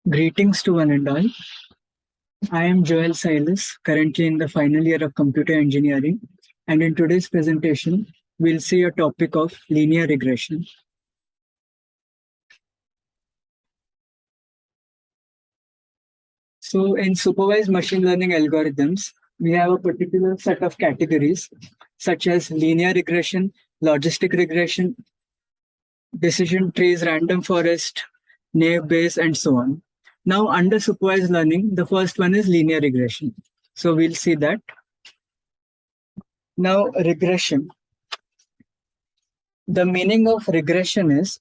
Greetings to one and all. I am Joel Silas, currently in the final year of computer engineering, and in today's presentation, we'll see a topic of linear regression. So in supervised machine learning algorithms, we have a particular set of categories such as linear regression, logistic regression, decision trees, random forest, naive Bayes, and so on. Now, under supervised learning, the first one is linear regression. So we'll see that. Now, regression. The meaning of regression is,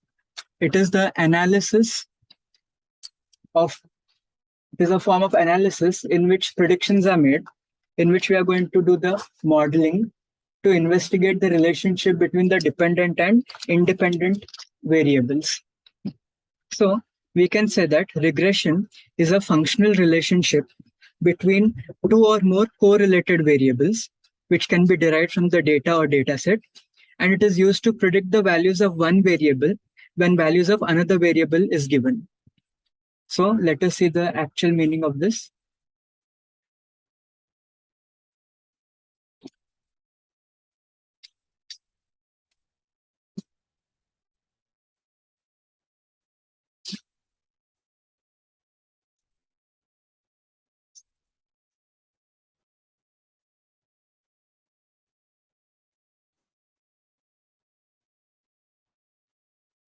it is the analysis of, it is a form of analysis in which predictions are made, in which we are going to do the modeling to investigate the relationship between the dependent and independent variables. So we can say that regression is a functional relationship between two or more correlated variables, which can be derived from the data or dataset, and it is used to predict the values of one variable when values of another variable is given. So let us see the actual meaning of this.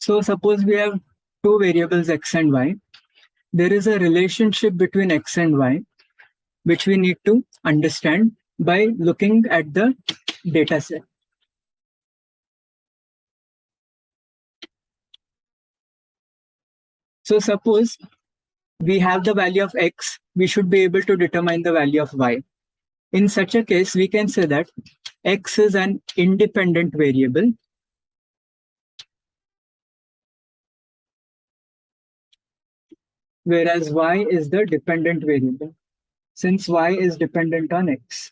So suppose we have two variables x and y. There is a relationship between x and y, which we need to understand by looking at the data set. So suppose we have the value of x, we should be able to determine the value of y. In such a case, we can say that x is an independent variable whereas y is the dependent variable, since y is dependent on x.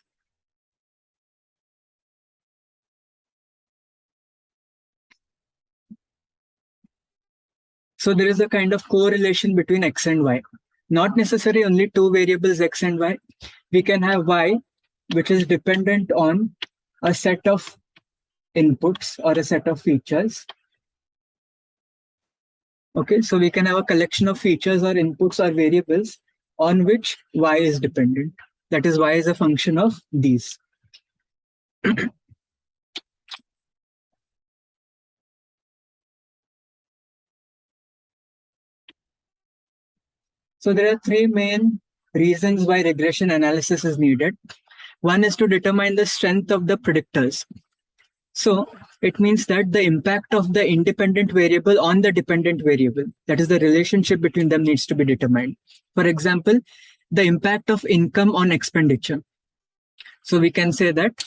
So there is a kind of correlation between x and y. Not necessarily only two variables x and y. We can have y, which is dependent on a set of inputs or a set of features. Okay, so we can have a collection of features or inputs or variables on which y is dependent. That is, y is a function of these. So there are three main reasons why regression analysis is needed. One is to determine the strength of the predictors. So it means that the impact of the independent variable on the dependent variable, that is the relationship between them, needs to be determined. For example, the impact of income on expenditure. So we can say that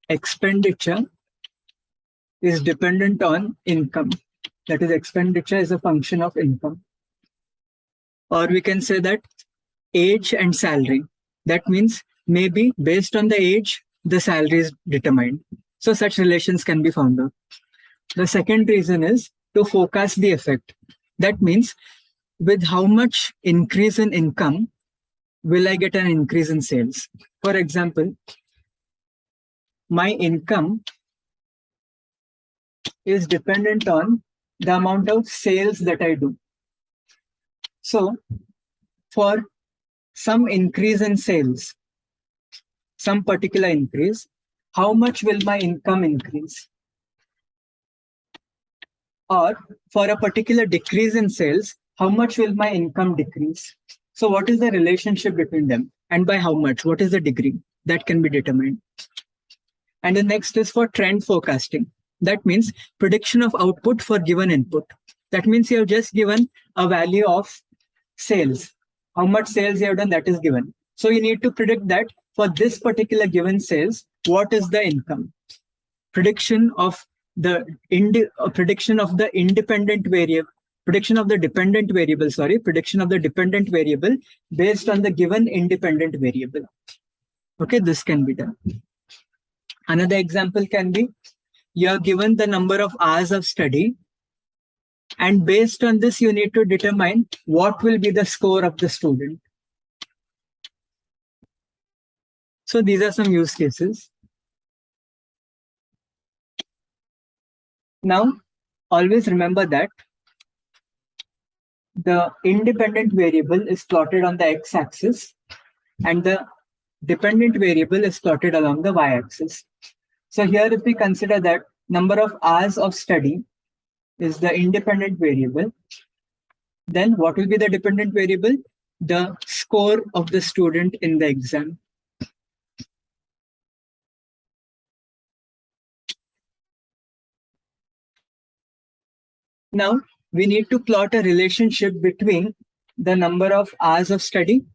expenditure is dependent on income. That is, expenditure is a function of income. Or we can say that age and salary. That means maybe based on the age, the salary is determined. So such relations can be found out. The second reason is to forecast the effect. That means with how much increase in income will I get an increase in sales? For example, my income is dependent on the amount of sales that I do. So for some increase in sales, some particular increase, how much will my income increase? Or for a particular decrease in sales, how much will my income decrease? So what is the relationship between them? And by how much? What is the degree? That can be determined. And the next is for trend forecasting. That means prediction of output for given input. That means you have just given a value of sales. How much sales you have done, that is given. So you need to predict that for this particular given sales, what is the income? Prediction of the independent variable, prediction of the dependent variable based on the given independent variable. Okay, this can be done. Another example can be, you are given the number of hours of study And based on this, you need to determine what will be the score of the student. So these are some use cases. Now, always remember that the independent variable is plotted on the x-axis and the dependent variable is plotted along the y-axis. So here, if we consider that number of hours of study is the independent variable, then what will be the dependent variable? The score of the student in the exam. Now, we need to plot a relationship between the number of hours of study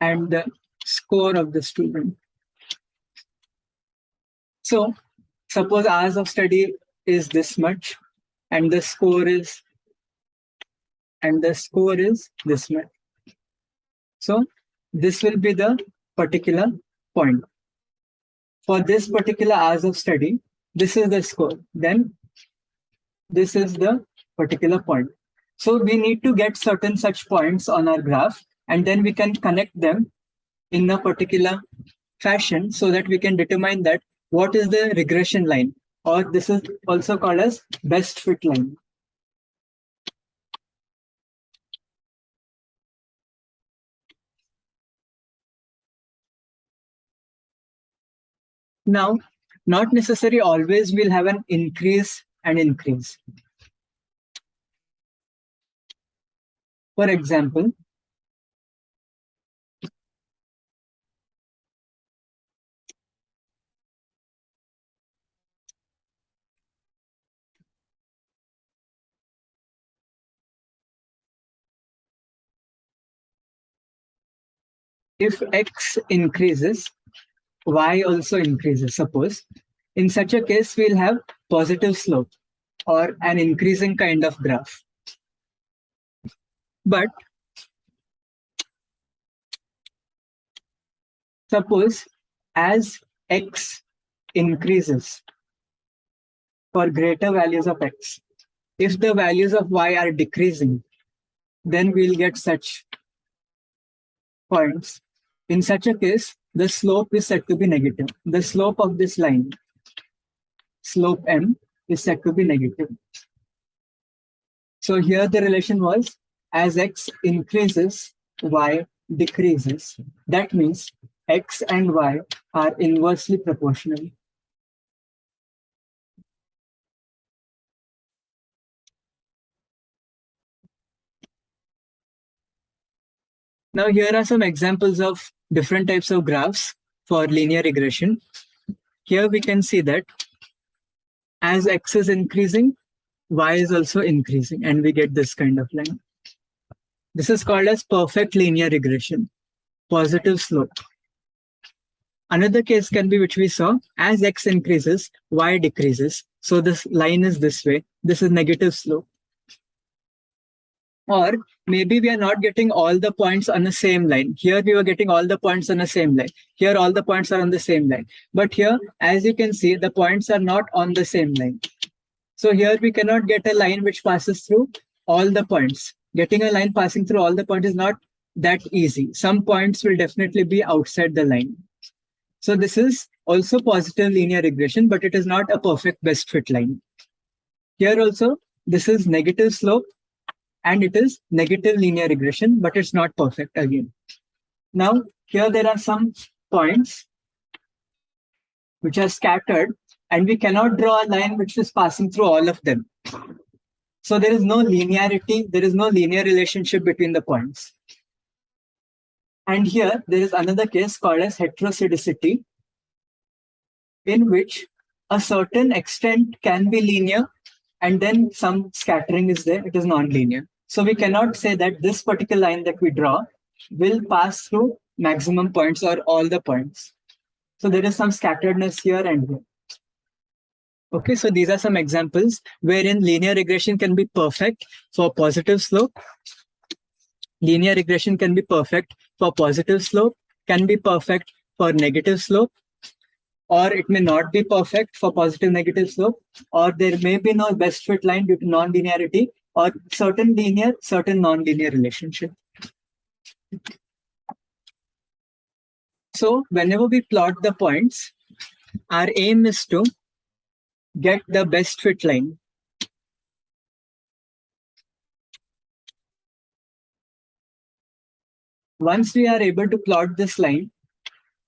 and the score of the student. So, suppose hours of study is this much, and the score is this much. So, this will be the particular point. For this particular hours of study, this is the score. Then, this is the particular point. So, we need to get certain such points on our graph, and then we can connect them in a particular fashion so that we can determine that what is the regression line, or this is also called as best fit line. Now, not necessarily always we'll have an increase and increase. For example, if x increases, y also increases, suppose. In such a case, we'll have positive slope or an increasing kind of graph. But suppose as x increases for greater values of x, if the values of y are decreasing, then we'll get such points. In such a case, the slope is said to be negative. The slope of this line, slope m, is said to be negative. So here the relation was as x increases, y decreases. That means x and y are inversely proportional. Now here are some examples of different types of graphs for linear regression. Here we can see that as x is increasing, y is also increasing, and we get this kind of line. This is called as perfect linear regression, positive slope. Another case can be, which we saw, as x increases, y decreases. So this line is this way. This is negative slope. Or maybe we are not getting all the points on the same line. Here we were getting all the points on the same line. Here all the points are on the same line. But here, as you can see, the points are not on the same line. So here we cannot get a line which passes through all the points. Getting a line passing through all the points is not that easy. Some points will definitely be outside the line. So this is also positive linear regression, but it is not a perfect best fit line. Here also, this is negative slope, and it is negative linear regression, but it's not perfect again. Now, here there are some points which are scattered, and we cannot draw a line which is passing through all of them. So there is no linearity, there is no linear relationship between the points. And here there is another case called as heterosidicity, in which a certain extent can be linear, and then some scattering is there, it is non-linear. So we cannot say that this particular line that we draw will pass through maximum points or all the points. So there is some scatteredness here and here. Okay, so these are some examples wherein linear regression can be perfect for positive slope. Linear regression can be perfect for positive slope, can be perfect for negative slope, or it may not be perfect for positive negative slope, or there may be no best fit line due to non-linearity, or certain linear, certain non-linear relationship. So whenever we plot the points, our aim is to get the best fit line. Once we are able to plot this line,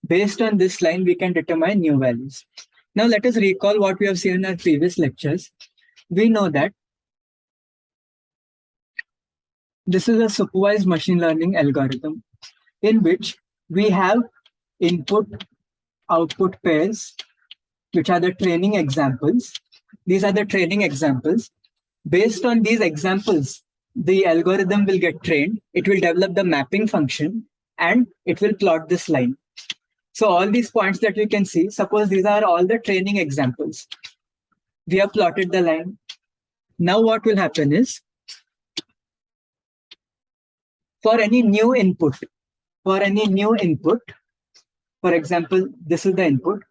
based on this line, we can determine new values. Now let us recall what we have seen in our previous lectures. We know that this is a supervised machine learning algorithm in which we have input-output pairs, which are the training examples. These are the training examples. Based on these examples, the algorithm will get trained. It will develop the mapping function, and it will plot this line. So all these points that you can see, suppose these are all the training examples. We have plotted the line. Now what will happen is, for any new input, for example, this is the input,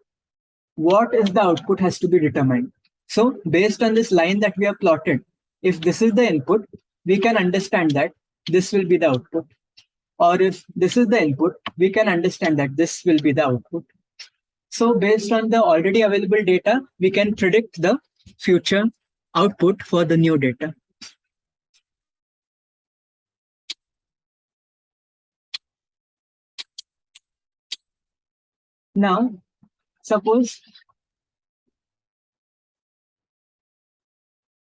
what is the output has to be determined. So based on this line that we have plotted, if this is the input, we can understand that this will be the output. Or if this is the input, we can understand that this will be the output. So based on the already available data, we can predict the future output for the new data. Now, suppose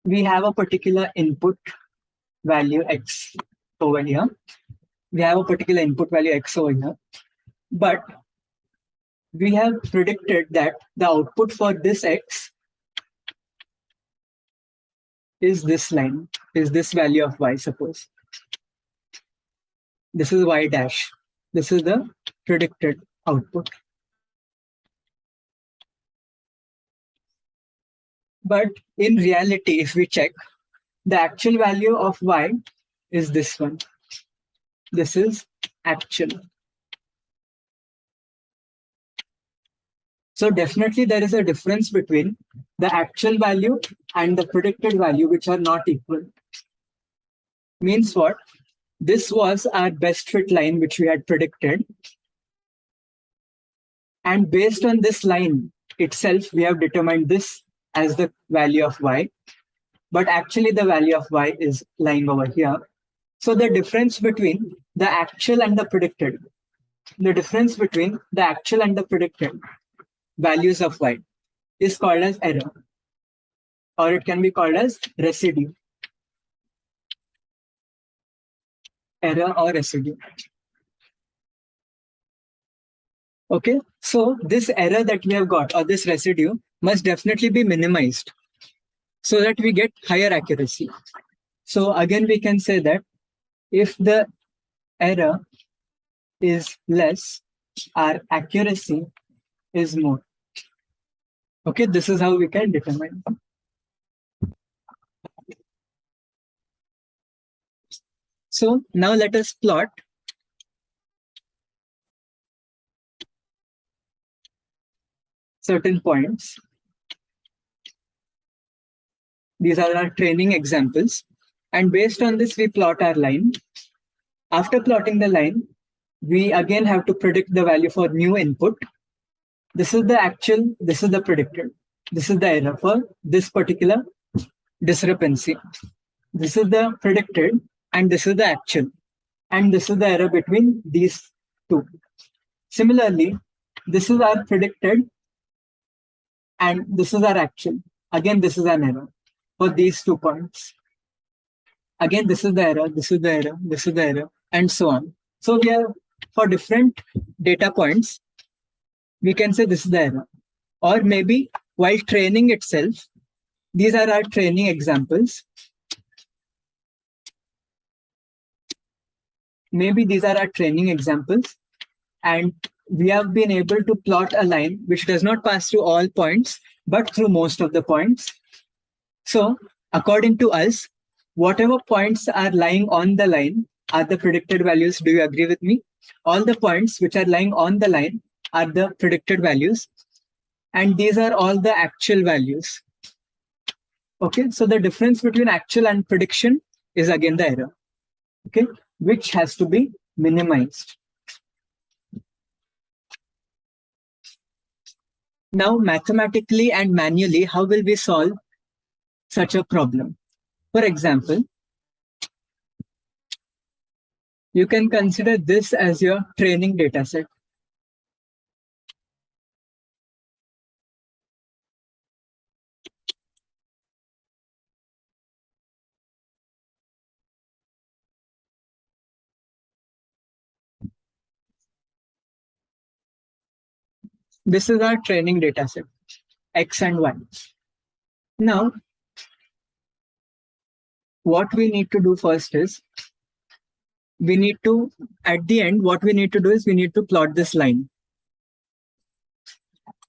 we have a particular input value x over here. We have a particular input value x over here, but we have predicted that the output for this x is this line, is this value of y, suppose. This is y dash. This is the predicted output. But in reality, if we check, the actual value of y is this one. This is actual. So definitely there is a difference between the actual value and the predicted value, which are not equal. Means what? This was our best fit line, which we had predicted. And based on this line itself, we have determined this as the value of y. But actually the value of y is lying over here. So the difference between the actual and the predicted, values of y is called as error, or it can be called as residue. Error or residue. Okay, so this error that we have got, or this residue, must definitely be minimized so that we get higher accuracy. So again, we can say that if the error is less, our accuracy is more. Okay, this is how we can determine. So now let us plot certain points. These are our training examples. And based on this, we plot our line. After plotting the line, we again have to predict the value for new input. This is the actual, this is the predicted. This is the error for this particular discrepancy. This is the predicted, and this is the actual. And this is the error between these two. Similarly, this is our predicted, and this is our actual. Again, this is an error for these 2 points. Again, this is the error, this is the error, this is the error, and so on. So we have, for different data points, we can say this is the error. Or maybe while training itself, these are our training examples. Maybe these are our training examples, and we have been able to plot a line which does not pass through all points, but through most of the points. So according to us, whatever points are lying on the line are the predicted values. Do you agree with me? All the points which are lying on the line are the predicted values. and these are all the actual values. Okay, so the difference between actual and prediction is again the error, okay, which has to be minimized. Now, mathematically and manually, how will we solve such a problem? For example, you can consider this as your training data set. This is our training data set, X and Y. Now, what we need to do first is, we need to, at the end, what we need to do is we need to plot this line.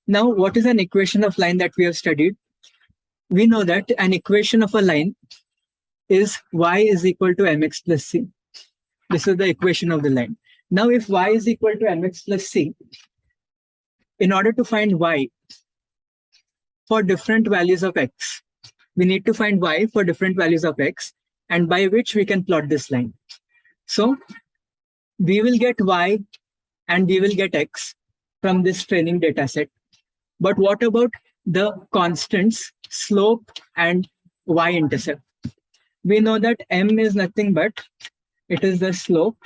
Now, what is an equation of line that we have studied? We know that an equation of a line is y is equal to mx plus c. This is the equation of the line. Now, if y is equal to mx plus c, in order to find y for different values of x, we need to find y for different values of x, and by which we can plot this line. So we will get y and we will get x from this training data set. But what about the constants, slope and y-intercept? We know that m is nothing but it is the slope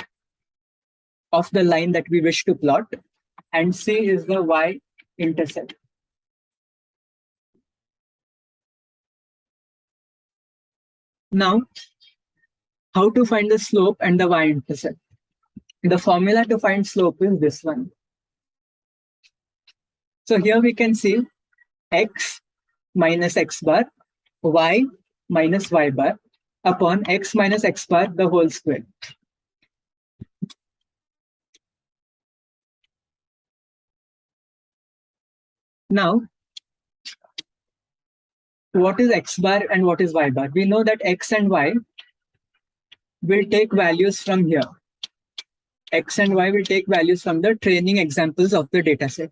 of the line that we wish to plot, and c is the y-intercept. Now, how to find the slope and the y-intercept? The formula to find slope is this one. So here we can see x minus x bar, y minus y bar upon x minus x bar the whole square. Now, what is x bar and what is y bar? We know that x and y will take values from here. X and y will take values from the training examples of the dataset.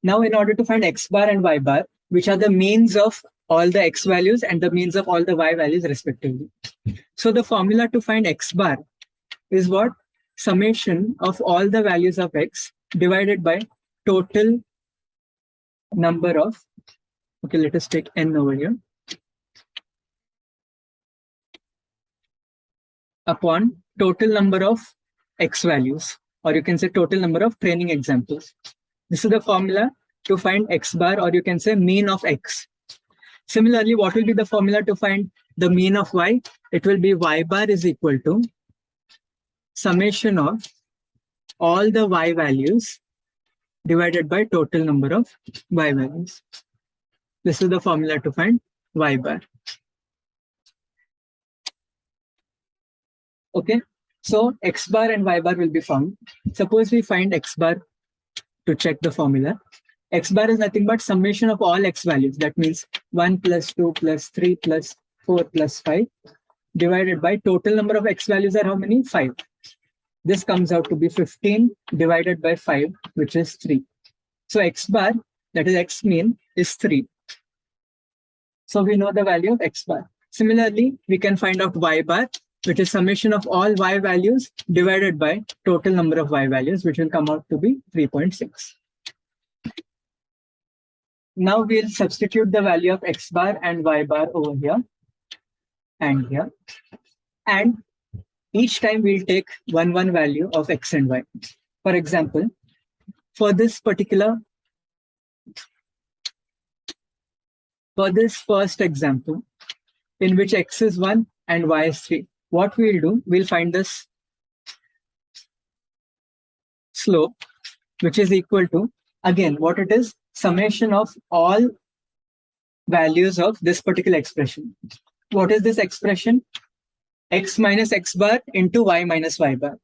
Now, in order to find x bar and y bar, which are the means of all the x values and the means of all the y values respectively. So the formula to find x bar is what? Summation of all the values of x divided by total number of, okay, let us take n over here, upon total number of x values, or you can say total number of training examples. This is the formula to find x bar, or you can say mean of x. Similarly, what will be the formula to find the mean of y? It will be y bar is equal to summation of all the y values divided by total number of y values. This is the formula to find y bar. Okay, so x bar and y bar will be found. Suppose we find x bar to check the formula. X bar is nothing but summation of all x values. That means 1 plus 2 plus 3 plus 4 plus 5 divided by total number of x values are how many? 5. This comes out to be 15 divided by 5, which is 3. So x bar, that is x mean, is 3. So we know the value of x bar. Similarly, we can find out y bar, which is summation of all y values divided by total number of y values, which will come out to be 3.6. Now we'll substitute the value of x bar and y bar over here and here. And each time we'll take one value of x and y. For example, for this first example, in which x is 1 and y is 3, what we'll do, we'll find this slope, which is equal to, again, what it is, summation of all values of this particular expression. What is this expression? X minus x bar into y minus y bar.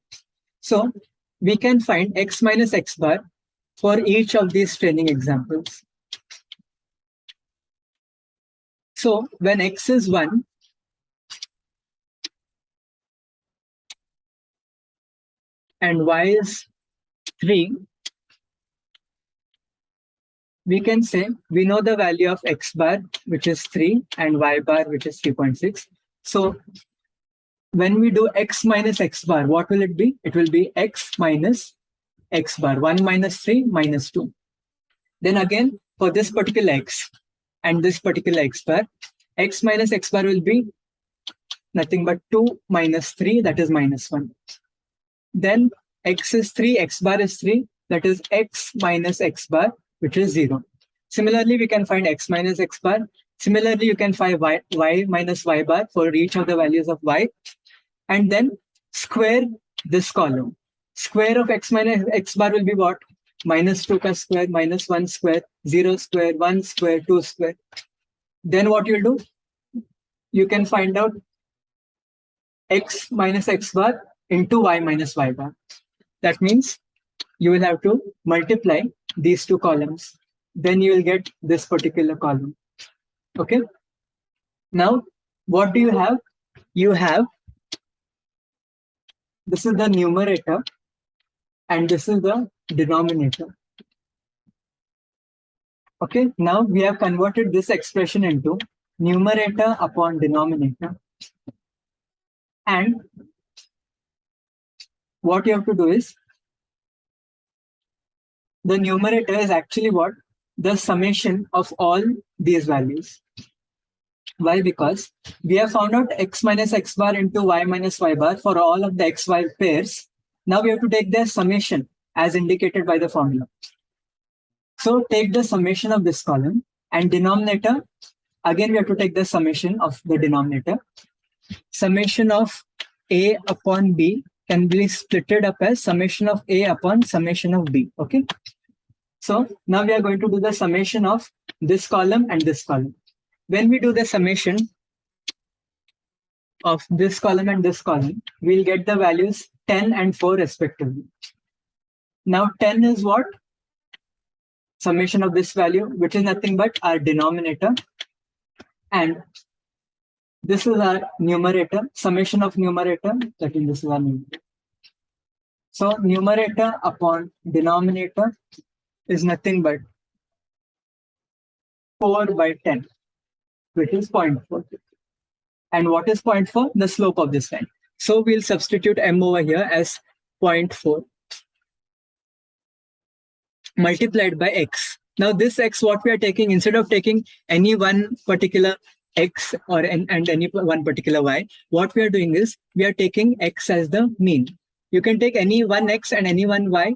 So we can find x minus x bar for each of these training examples. So when x is 1, and y is 3, we can say we know the value of x bar, which is 3, and y bar, which is 3.6. So when we do x minus x bar, what will it be? It will be x minus x bar, 1 minus 3 minus 2. Then again, for this particular x and this particular x bar, x minus x bar will be nothing but 2 minus 3, that is minus 1. Then x is 3, x bar is 3, that is x minus x bar, which is 0. Similarly, we can find x minus x bar. Similarly, you can find y minus y bar for each of the values of y. And then square this column. Square of x minus x bar will be what? Minus 2 ka square, minus 1 square, 0 square, 1 square, 2 square. Then what you'll do? You can find out x minus x bar into y minus y bar. That means you will have to multiply these two columns. Then you will get this particular column. Okay. Now, what do you have? You have, this is the numerator and this is the denominator. Okay. Now we have converted this expression into numerator upon denominator. And what you have to do is, the numerator is actually what? The summation of all these values. Why? Because we have found out x minus x bar into y minus y bar for all of the xy pairs. Now we have to take their summation as indicated by the formula. So take the summation of this column, and denominator, again we have to take the summation of the denominator. Summation of a upon b can be splitted up as summation of a upon summation of b. Okay. So now we are going to do the summation of this column and this column. When we do the summation of this column and this column, we'll get the values 10 and 4 respectively. Now 10 is what? Summation of this value, which is nothing but our denominator. And this is our numerator, summation of numerator, that is, this is our numerator. So numerator upon denominator is nothing but 4 by 10, which is 0.4. And what is 0.4? The slope of this line. So we'll substitute m over here as 0.4 multiplied by x. Now this x, what we are taking, instead of taking any one particular x or and any one particular y, what we are doing is we are taking x as the mean. You can take any one x and any one y,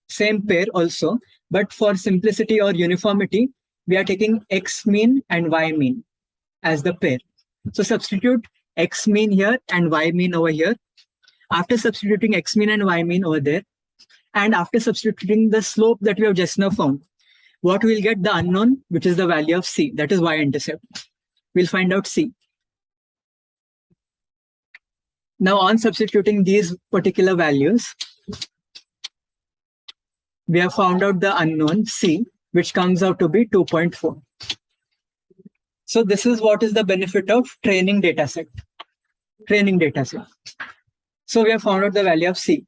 same pair also, but for simplicity or uniformity, we are taking x mean and y mean as the pair. So substitute x mean here and y mean over here. After substituting x mean and y mean over there, and after substituting the slope that we have just now found, what we'll get? The unknown, which is the value of c, that is y-intercept. We'll find out c. Now on substituting these particular values, we have found out the unknown c, which comes out to be 2.4. So this is what is the benefit of training data set. So we have found out the value of c.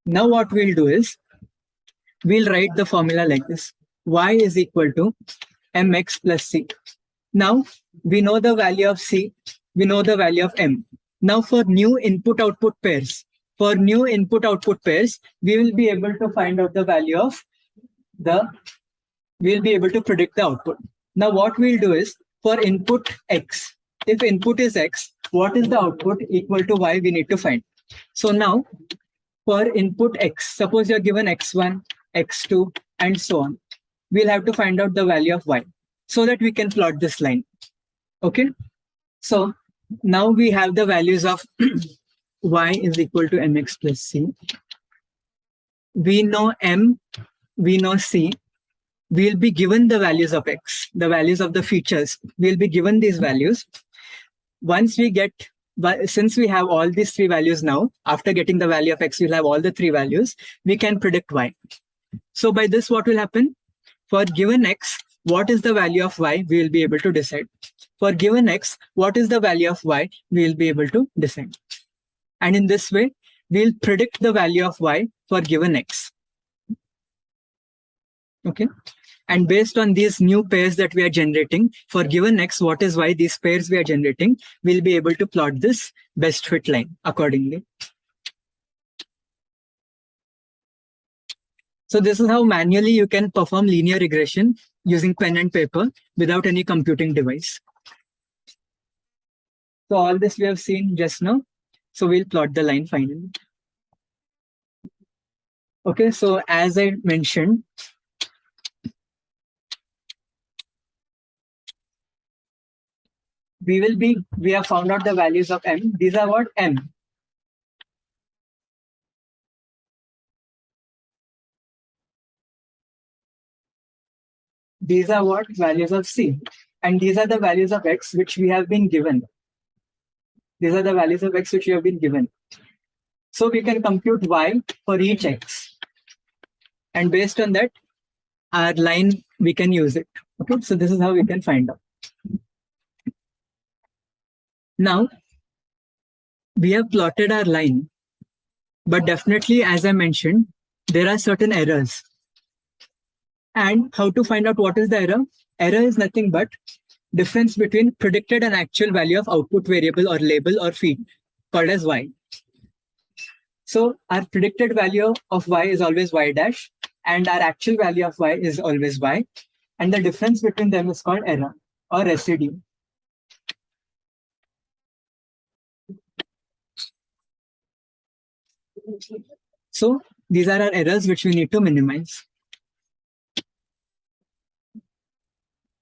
Now what we'll do is, we'll write the formula like this. Y is equal to mx plus c. Now we know the value of c, we know the value of m. Now for new input-output pairs, we will be able to find out the value of we'll be able to predict the output. Now what we'll do is, for input x, if input is x, what is the output equal to y we need to find. So now for input x, suppose you're given x1, x2, and so on, we'll have to find out the value of y so that we can plot this line. Okay. So now we have the values of y is equal to mx plus c. We know m, we know c. We'll be given the values of x, the values of the features. We'll be given these values. Once we get, since we have all these three values now, after getting the value of x, we'll have all the three values, we can predict y. So by this, what will happen? For given x, what is the value of y, we will be able to decide. For given x, what is the value of y, we will be able to decide. And in this way, we'll predict the value of y for given x. Okay. And based on these new pairs that we are generating, for given x, what is y, these pairs we are generating, we'll be able to plot this best fit line accordingly. So this is how manually you can perform linear regression using pen and paper without any computing device. So all this we have seen just now. So we'll plot the line finally. Okay, so as I mentioned, we have found out the values of m. These are what? M. These are what? Values of c. And these are the values of x which we have been given. These are the values of x which we have been given. So we can compute y for each x. And based on that, our line, we can use it. Okay, so this is how we can find out. Now, we have plotted our line, but definitely, as I mentioned, there are certain errors. And how to find out what is the error? Error is nothing but difference between predicted and actual value of output variable or label or feed, called as y. So our predicted value of y is always y dash, and our actual value of y is always y. And the difference between them is called error or residue. So these are our errors which we need to minimize.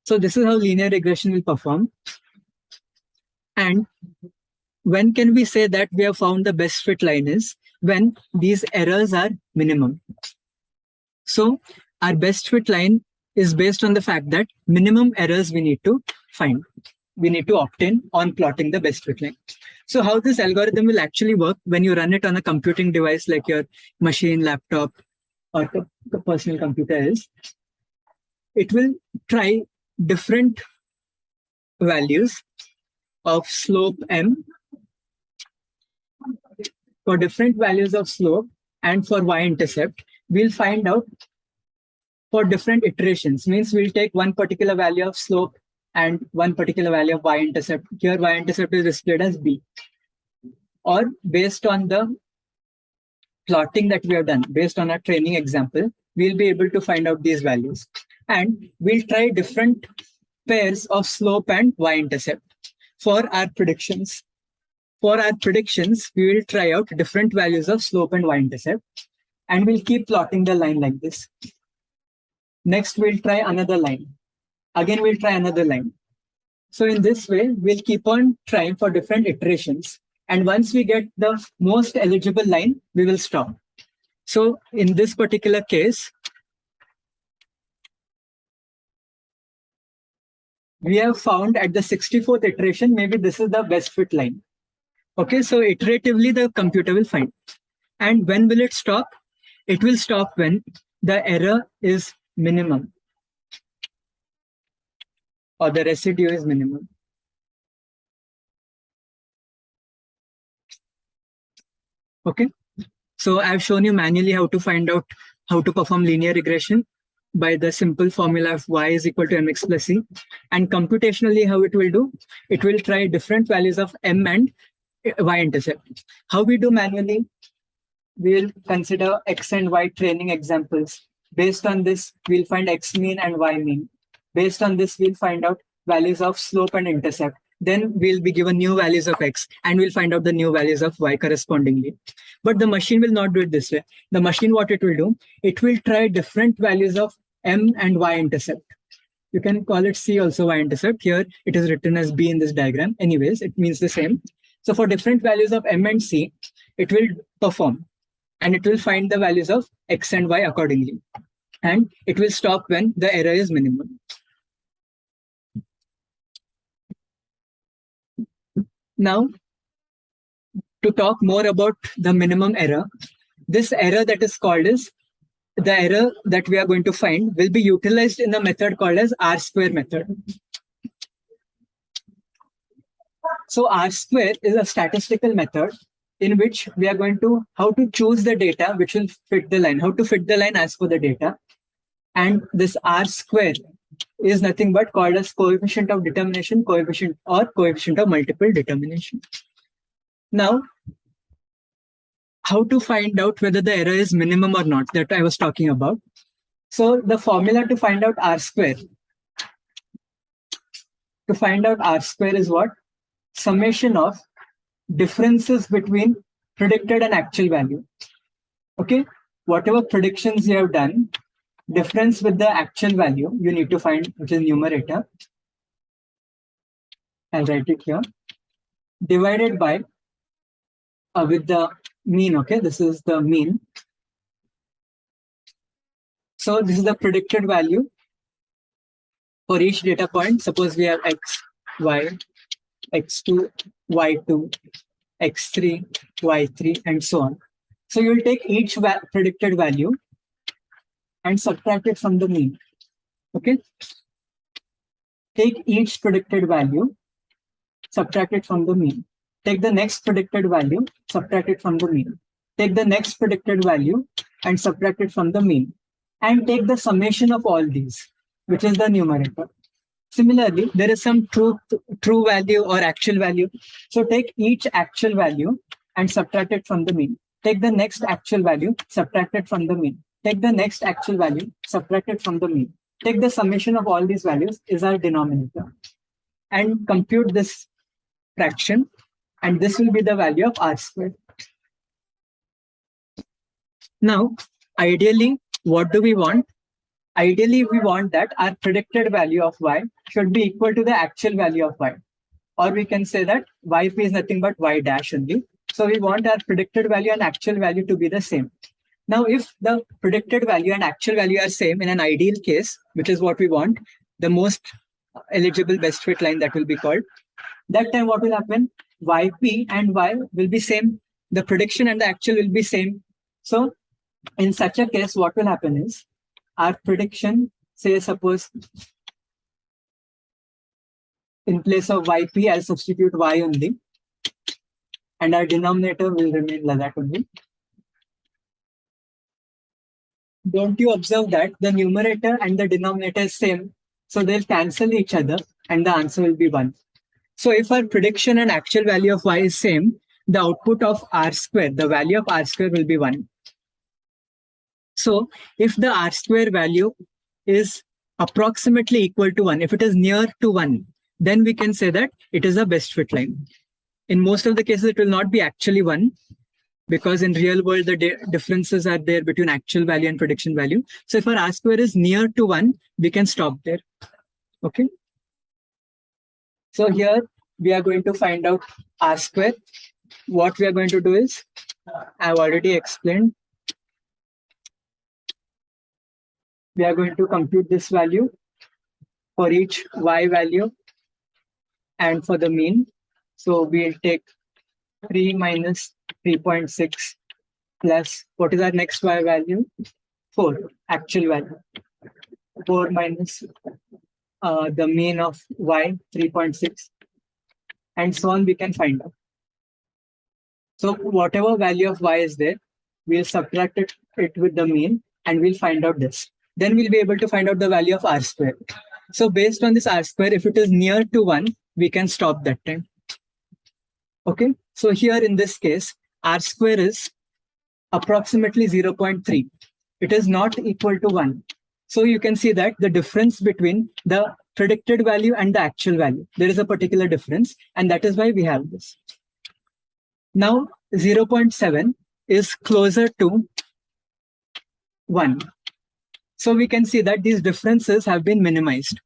So this is how linear regression will perform. And when can we say that we have found the best fit line is when these errors are minimum. So our best fit line is based on the fact that minimum errors we need to find. We need to obtain on plotting the best fit line. So how this algorithm will actually work when you run it on a computing device like your machine, laptop, or the personal computer is, it will try different values of slope m for different values of slope and for y-intercept. We'll find out for different iterations. Means we'll take one particular value of slope and one particular value of y-intercept. Here y-intercept is displayed as b. Or based on the plotting that we have done, based on our training example, we'll be able to find out these values. And we'll try different pairs of slope and y-intercept for our predictions. For our predictions, we will try out different values of slope and y-intercept, and we'll keep plotting the line like this. Next, we'll try another line. Again, we'll try another line. So in this way, we'll keep on trying for different iterations. And once we get the most eligible line, we will stop. So in this particular case, we have found at the 64th iteration, maybe this is the best fit line. Okay, so iteratively, the computer will find. And when will it stop? It will stop when the error is minimum or the residue is minimum. Okay, so I've shown you manually how to find out how to perform linear regression by the simple formula of y is equal to mx plus c. And computationally, how it will do? It will try different values of m and y-intercept. How we do manually? We'll consider x and y training examples. Based on this, we'll find x mean and y mean. Based on this, we'll find out values of slope and intercept. Then we'll be given new values of x, and we'll find out the new values of y correspondingly. But the machine will not do it this way. The machine, what it will do, it will try different values of m and y-intercept. You can call it c also, y-intercept. Here, it is written as b in this diagram. Anyways, it means the same. So for different values of m and c, it will perform. And it will find the values of x and y accordingly. And it will stop when the error is minimum. Now, to talk more about the minimum error, this error that is called is the error that we are going to find will be utilized in a method called as R-square method. So R-square is a statistical method in which we are going to how to choose the data which will fit the line, how to fit the line as per the data. And this R square is nothing but called as coefficient of determination, coefficient of multiple determination. Now, how to find out whether the error is minimum or not, that I was talking about. So the formula to find out R square, is what? Summation of differences between predicted and actual value. Okay, whatever predictions you have done, difference with the actual value you need to find, which is numerator. I'll write it here. Divided by with the mean. Okay, this is the mean. So this is the predicted value for each data point. Suppose we have x, y, x2, y2, x3, y3, and so on. So you will take each predicted value and subtract it from the mean. Okay. Take each predicted value, subtract it from the mean. Take the next predicted value, subtract it from the mean. Take the next predicted value and subtract it from the mean. And take the summation of all these, which is the numerator. Similarly, there is some true value or actual value. So take each actual value and subtract it from the mean. Take the next actual value, subtract it from the mean. Take the next actual value, subtract it from the mean. Take the summation of all these values is our denominator. And compute this fraction, and this will be the value of R squared. Now, ideally, what do we want? Ideally, we want that our predicted value of y should be equal to the actual value of y. Or we can say that yp is nothing but y dash only. So we want our predicted value and actual value to be the same. Now, if the predicted value and actual value are same in an ideal case, which is what we want, the most eligible best fit line that will be called, that time what will happen? Yp and y will be same. The prediction and the actual will be same. So in such a case, what will happen is our prediction, say suppose in place of yp, I'll substitute y only. And our denominator will remain like that only. Don't you observe that the numerator and the denominator is same? So they'll cancel each other and the answer will be 1. So if our prediction and actual value of y is same, the output of R square, the value of R square will be 1. So if the R square value is approximately equal to 1, if it is near to 1, then we can say that it is a best fit line. In most of the cases, it will not be actually 1, because in real world, the differences are there between actual value and prediction value. So if our R square is near to 1, we can stop there. Okay. So here we are going to find out R square. What we are going to do is, I've already explained. We are going to compute this value for each y value and for the mean. So we'll take 3 minus 3.6 plus, what is our next y value? 4, actual value. 4 minus the mean of y, 3.6, and so on we can find out. So whatever value of y is there, we'll subtract it with the mean and we'll find out this. Then we'll be able to find out the value of R square. So based on this R square, if it is near to 1, we can stop that time. Okay, so here in this case, R square is approximately 0.3. It is not equal to 1. So you can see that the difference between the predicted value and the actual value, there is a particular difference, and that is why we have this. Now, 0.7 is closer to 1. So we can see that these differences have been minimized.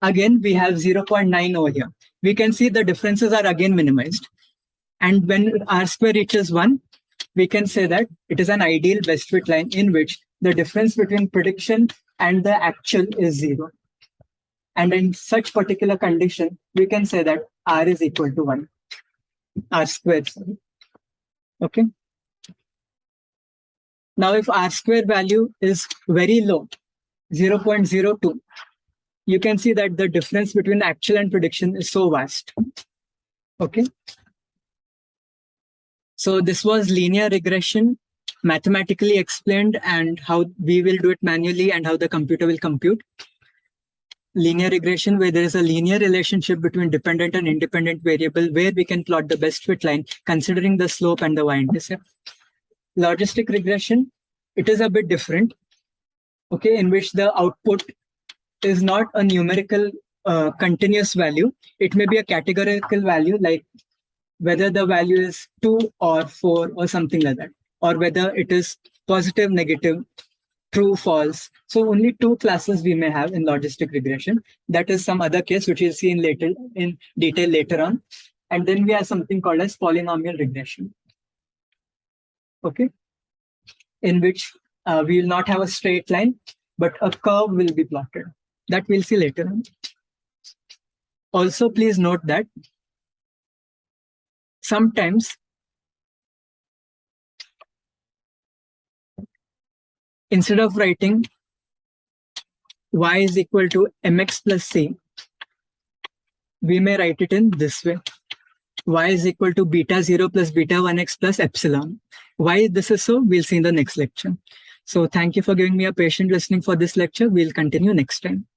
Again, we have 0.9 over here. We can see the differences are again minimized. And when R square reaches 1, we can say that it is an ideal best fit line in which the difference between prediction and the actual is 0. And in such particular condition, we can say that R is equal to 1. R square, sorry. Okay. Now, if R square value is very low, 0.02, you can see that the difference between actual and prediction is so vast. Okay. So this was linear regression mathematically explained and how we will do it manually and how the computer will compute. Linear regression, where there is a linear relationship between dependent and independent variable, where we can plot the best fit line considering the slope and the y-intercept. Logistic regression, it is a bit different, okay, in which the output is not a numerical continuous value. It may be a categorical value, like whether the value is 2 or 4 or something like that, or whether it is positive, negative, true, false. So only two classes we may have in logistic regression. That is some other case which we'll see in detail later on. And then we have something called as polynomial regression, okay, in which we will not have a straight line, but a curve will be plotted. That we'll see later on. Also, please note that sometimes instead of writing y is equal to mx plus c, we may write it in this way. Y is equal to beta 0 plus beta 1x plus epsilon. Why this is so, we'll see in the next lecture. So thank you for giving me a patient listening for this lecture. We'll continue next time.